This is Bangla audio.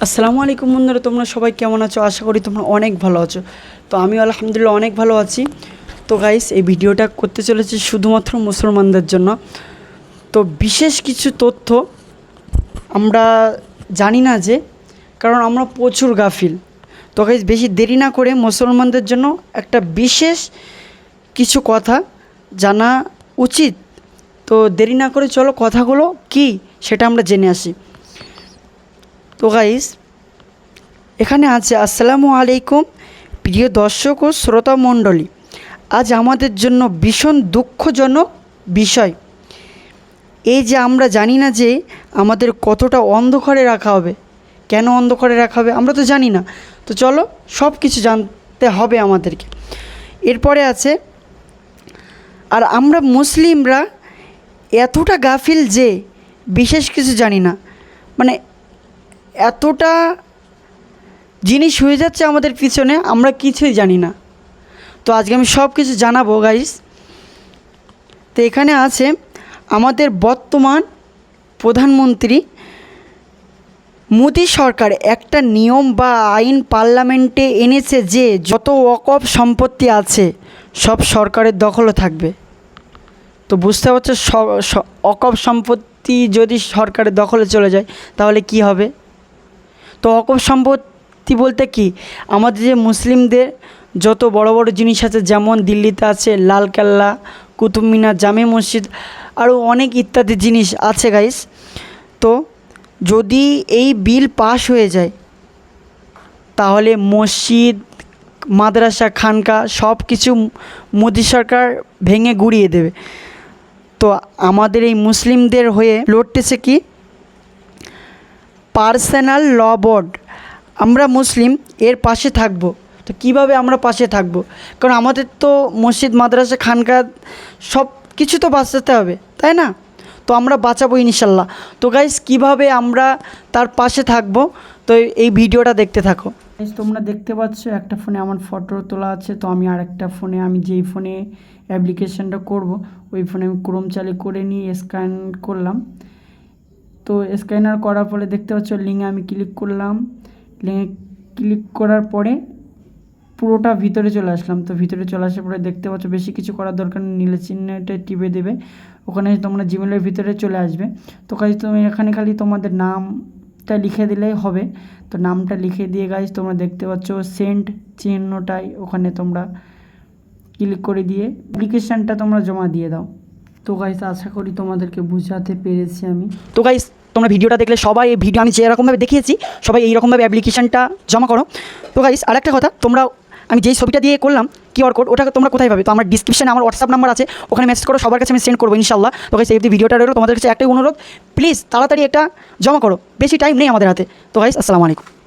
আসসালামু আলাইকুম বন্ধুরা, তোমরা সবাই কেমন আছো? আশা করি তোমরা অনেক ভালো আছো। তো আমি আলহামদুলিল্লাহ অনেক ভালো আছি। তো গাইস, এই ভিডিওটা করতে চলেছি শুধুমাত্র মুসলমানদের জন্য। তো বিশেষ কিছু তথ্য আমরা জানি না যে, কারণ আমরা প্রচুর গাফিল। তো গাইস, বেশি দেরি না করে মুসলমানদের জন্য একটা বিশেষ কিছু কথা জানা উচিত। তো দেরি না করে চলো কথাগুলো কি সেটা আমরা জেনে আসি। তো গাইস, এখানে আছে আসসালামু আলাইকুম প্রিয় দর্শক ও শ্রোতা মণ্ডলী। আজ আমাদের জন্য ভীষণ দুঃখজনক বিষয় এই যে আমরা জানি না যে আমাদের কতটা অন্ধকারে রাখা হবে। কেন অন্ধকারে রাখা হবে আমরা তো জানি না। তো চলো সব কিছু জানতে হবে আমাদেরকে। এরপরে আছে, আর আমরা মুসলিমরা এতটা গাফিল যে বিশেষ কিছু জানি না, মানে এতটা জিনিস হয়ে যাচ্ছে আমাদের পিছনে, আমরা কিছুই জানি না। তো আজকে আমি সব কিছু জানাবো গাইস। তো এখানে আছে আমাদের বর্তমান প্রধানমন্ত্রী মোদি সরকার একটা নিয়ম বা আইন পার্লামেন্টে এনেছে যে যত ওয়াকফ সম্পত্তি আছে সব সরকারের দখলে থাকবে। তো বুঝতে পারছো, ওয়াকফ সম্পত্তি যদি সরকারের দখলে চলে যায় তাহলে কি হবে? তো ওয়াকফ সম্পত্তি বলতে কি, আমাদের যে মুসলিমদের যত বড় বড় জিনিস আছে, যেমন দিল্লিতে আছে লালকেল্লা, কুতুব মিনার, জামে মসজিদ, আরও অনেক ইত্যাদি জিনিস আছে গাইস। তো যদি এই বিল পাস হয়ে যায় তাহলে মসজিদ, মাদ্রাসা, খানকা সব কিছু মোদি সরকার ভেঙে গুড়িয়ে দেবে। তো আমাদের এই মুসলিমদের হয়ে লড়তেছে কি পার্সোনাল ল বোর্ড। আমরা মুসলিম, এর পাশে থাকব। তো কিভাবে আমরা পাশে থাকব? কারণ আমাদের তো মসজিদ, মাদ্রাসা, খানকা সব কিছু তো বাঁচাতে হবে, তাই না? তো আমরা বাঁচাবো ইনশাল্লাহ। তো গাইস, কিভাবে আমরা তার পাশে থাকব, তো এই ভিডিওটা দেখতে থাকো। তোমরা দেখতে পাচ্ছ একটা ফোনে আমার ফটো তোলা আছে। তো আমি আরেকটা ফোনে, আমি যেই ফোনে অ্যাপ্লিকেশানটা করব ওই ফোনে আমি ক্রোম চালু করে নিয়ে স্ক্যান করলাম। তো স্ক্যানার করার পরে দেখতে পাচ্ছ লিঙ্কে আমি ক্লিক করলাম। লিঙ্কে ক্লিক করার পরে পুরোটা ভিতরে চলে আসলাম। তো ভিতরে চলে আসার পরে দেখতে পাচ্ছ বেশি কিছু করার দরকার নেই, নীলে চিহ্নটা টিপে দেবে, ওখানে তোমরা জিমেলের ভিতরে চলে আসবে। তো গাইজ, তুমি এখানে খালি তোমাদের নামটা লিখে দিলেই হবে। তো নামটা লিখে দিয়ে গাইজ তোমরা দেখতে পাচ্ছ সেন্ড চিহ্নটাই ওখানে তোমরা ক্লিক করে দিয়ে অ্যাপ্লিকেশানটা তোমরা জমা দিয়ে দাও। তো গাইজ, আশা করি তোমাদেরকে বোঝাতে পেরেছি আমি। তো গাইজ, তোমরা ভিডিওটা দেখলে সবাই এই ভিডিও আমি যেরকমভাবে দেখিয়েছি সবাই এইরকমভাবে অ্যাপ্লিকেশানটা জমা করো। তো গাইজ, আরেকটা কথা, তোমরা আমি যেই ছবিটা দিয়ে করলাম কিউআর কোড, ওটা তোমরা কোথায় পাবে? তো আমার ডিসক্রিপশানে আমার হোয়াটসঅ্যাপ নাম্বার আছে, ওখানে মেসেজ করো, সবার কাছে আমি সেন্ড করবো ইনশাল্লাহ। তো গাইজ, এই ভিডিওটা রইলো তোমাদের কাছে একটাই অনুরোধ, প্লিজ তাড়াতাড়ি একটা জমা করো, বেশি টাইম নেই আমাদের হাতে। তো গাইজ, আসসালামু আলাইকুম।